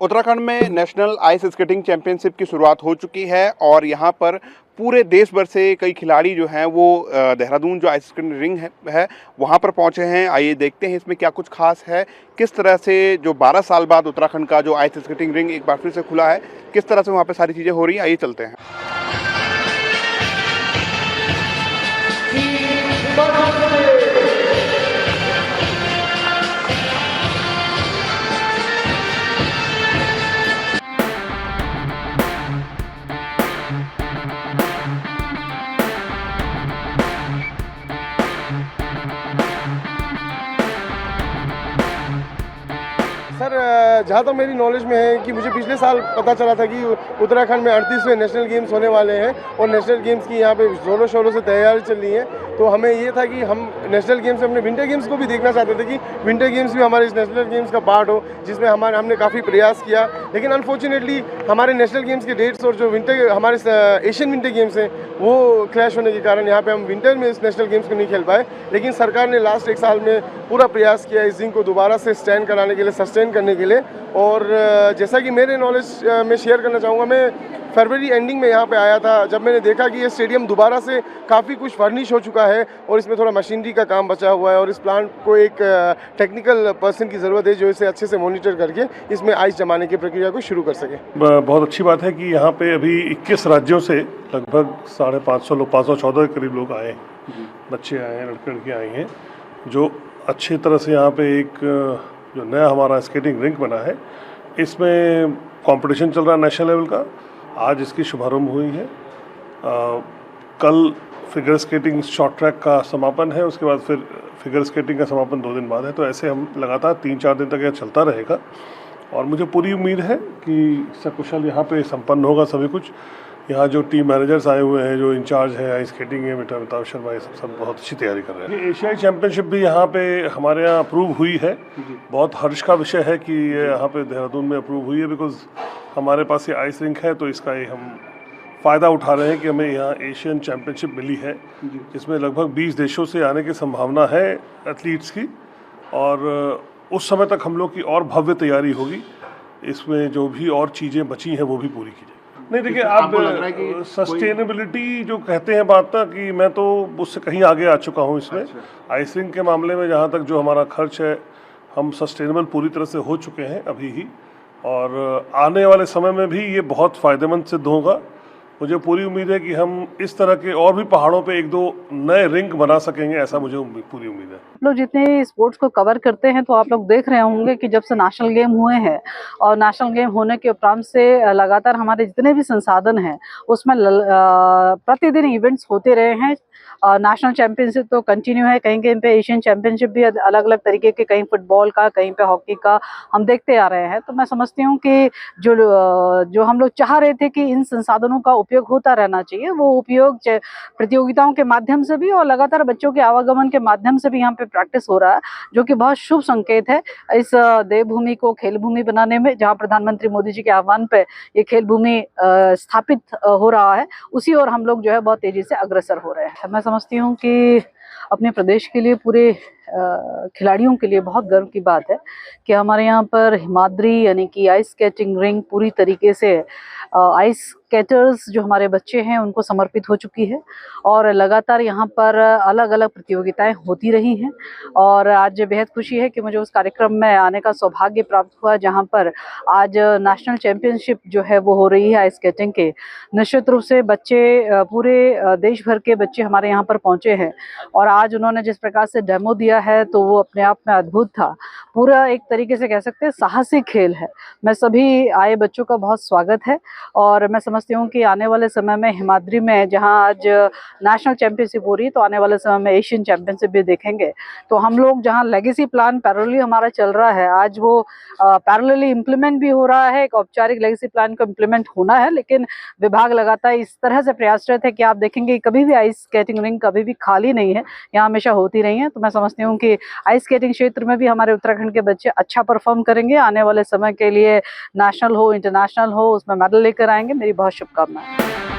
उत्तराखंड में national ice skating championship की शुरुआत हो चुकी है और यहाँ पर पूरे देश भर से कई खिलाड़ी जो हैं वो देहरादून जो आइस स्केटिंग रिंग है वहाँ पर पहुँचे हैं। आइए देखते हैं इसमें क्या कुछ खास है, किस तरह से जो 12 साल बाद उत्तराखंड का जो आइस स्केटिंग रिंग एक बार फिर से खुला है, किस तरह से वहाँ पर सारी चीज़ें हो रही हैं। आइए चलते हैं। सर, जहाँ तक मेरी नॉलेज में है कि मुझे पिछले साल पता चला था कि उत्तराखंड में 38वें नेशनल गेम्स होने वाले हैं और नेशनल गेम्स की यहाँ पे ज़ोरों शोरों से तैयारी चल रही है। तो हमें ये था कि हम नेशनल गेम्स में अपने विंटर गेम्स को भी देखना चाहते थे कि विंटर गेम्स भी हमारे इस नेशनल गेम्स का पार्ट हो, जिसमें हमने काफ़ी प्रयास किया। लेकिन अनफॉर्चुनेटली हमारे नेशनल गेम्स के डेट्स और जो हमारे एशियन विंटर गेम्स हैं वो क्लैश होने के कारण यहाँ पे हम विंटर में इस नेशनल गेम्स को नहीं खेल पाए। लेकिन सरकार ने लास्ट एक साल में पूरा प्रयास किया इस रिंग को दोबारा से स्टैंड कराने के लिए, सस्टेन करने के लिए। और जैसा कि मेरे नॉलेज में शेयर करना चाहूँगा, मैं फरवरी एंडिंग में यहाँ पे आया था जब मैंने देखा कि ये स्टेडियम दोबारा से काफ़ी कुछ फर्निश हो चुका है और इसमें थोड़ा मशीनरी का काम बचा हुआ है और इस प्लांट को एक टेक्निकल पर्सन की ज़रूरत है जो इसे अच्छे से मॉनिटर करके इसमें आइस जमाने की प्रक्रिया को शुरू कर सके। बहुत अच्छी बात है कि यहाँ पे अभी 21 राज्यों से लगभग 550 लोग, 514 के करीब लोग आए हैं, बच्चे आए हैं, लड़के लड़कियाँ आई हैं, जो अच्छी तरह से यहाँ पे एक जो नया हमारा स्केटिंग रिंक बना है इसमें कंपटीशन चल रहा है नेशनल लेवल का। आज इसकी शुभारंभ हुई है। कल फिगर स्केटिंग शॉर्ट ट्रैक का समापन है, उसके बाद फिर फिगर स्केटिंग का समापन 2 दिन बाद है। तो ऐसे हम लगातार 3-4 दिन तक यह चलता रहेगा और मुझे पूरी उम्मीद है कि सकुशल यहाँ पे संपन्न होगा सभी कुछ। यहाँ जो टीम मैनेजर्स आए हुए हैं, जो इंचार्ज हैं आइस स्केटिंग है, अमिताभ शर्मा, ये सब बहुत अच्छी तैयारी कर रहे हैं। एशियाई चैंपियनशिप भी यहाँ पे हमारे यहाँ अप्रूव हुई है। बहुत हर्ष का विषय है कि ये यहाँ पे देहरादून में अप्रूव हुई है, बिकॉज हमारे पास ये आइस रिंक है तो इसका ये हम फ़ायदा उठा रहे हैं कि हमें यहाँ एशियन चैम्पियनशिप मिली है, जिसमें लगभग 20 देशों से आने की संभावना है एथलीट्स की। और उस समय तक हम लोग की और भव्य तैयारी होगी, इसमें जो भी और चीज़ें बची हैं वो भी पूरी की जाएगी। नहीं देखिए, आप सस्टेनेबिलिटी जो कहते हैं बात ना, कि मैं तो उससे कहीं आगे आ चुका हूँ इसमें। आइस रिंक के मामले में जहाँ तक जो हमारा खर्च है, हम सस्टेनेबल पूरी तरह से हो चुके हैं अभी ही, और आने वाले समय में भी ये बहुत फ़ायदेमंद सिद्ध होगा। मुझे पूरी उम्मीद है कि हम इस तरह के और भी पहाड़ों पे 1-2 नए रिंग बना सकेंगे, ऐसा मुझे पूरी उम्मीद है। लोग जितने स्पोर्ट्स को कवर करते हैं तो आप लोग देख रहे होंगे कि जब से नेशनल गेम हुए हैं और नेशनल गेम होने के उपरांत से लगातार हमारे जितने भी संसाधन हैं उसमें प्रतिदिन इवेंट्स होते रहे हैं। नेशनल चैंपियनशिप तो कंटिन्यू है, कहीं कहीं पे एशियन चैंपियनशिप भी अलग अलग तरीके के, कहीं फुटबॉल का, कहीं पे हॉकी का हम देखते आ रहे हैं। तो मैं समझती हूँ कि जो हम लोग चाह रहे थे कि इन संसाधनों का उपयोग होता रहना चाहिए, वो उपयोग प्रतियोगिताओं के माध्यम से भी और लगातार बच्चों के आवागमन के माध्यम से भी यहाँ पे प्रैक्टिस हो रहा है, जो कि बहुत शुभ संकेत है इस देवभूमि को खेल भूमि बनाने में। जहाँ प्रधानमंत्री मोदी जी के आह्वान पे ये खेल भूमि स्थापित हो रहा है, उसी ओर हम लोग जो है बहुत तेजी से अग्रसर हो रहे हैं। मैं समझती हूँ कि अपने प्रदेश के लिए, पूरे खिलाड़ियों के लिए बहुत गर्व की बात है कि हमारे यहाँ पर हिमाद्री यानी कि आइस स्केटिंग रिंग पूरी तरीके से आइस स्केटर्स जो हमारे बच्चे हैं उनको समर्पित हो चुकी है और लगातार यहाँ पर अलग अलग प्रतियोगिताएं होती रही हैं। और आज बेहद खुशी है कि मुझे उस कार्यक्रम में आने का सौभाग्य प्राप्त हुआ जहाँ पर आज नेशनल चैंपियनशिप जो है वो हो रही है आइस स्केटिंग के। निश्चित रूप से बच्चे, पूरे देश भर के बच्चे हमारे यहाँ पर पहुँचे हैं और आज उन्होंने जिस प्रकार से डेमो दिया है तो वो अपने आप में अद्भुत था। पूरा एक तरीके से कह सकते हैं साहसिक खेल है। मैं सभी आए बच्चों का बहुत स्वागत है और मैं समझती हूँ कि आने वाले समय में हिमाद्री में जहाँ आज नेशनल चैंपियनशिप हो रही है तो आने वाले समय में एशियन चैंपियनशिप भी देखेंगे। तो हम लोग जहाँ लेगेसी प्लान पैरेलली हमारा चल रहा है, आज वो पैरेलली इम्प्लीमेंट भी हो रहा है। एक औपचारिक लेगेसी प्लान को इम्प्लीमेंट होना है, लेकिन विभाग लगातार इस तरह से प्रयासरत है कि आप देखेंगे कभी भी आइस स्केटिंग रिंग कभी भी खाली नहीं है, यहाँ हमेशा होती रही है। तो मैं समझती हूँ कि आइस स्केटिंग क्षेत्र में भी हमारे उत्तराखंड के बच्चे अच्छा परफॉर्म करेंगे। आने वाले समय के लिए नेशनल हो, इंटरनेशनल हो, उसमें मेडल लेकर आएंगे। मेरी बहुत शुभकामनाएं।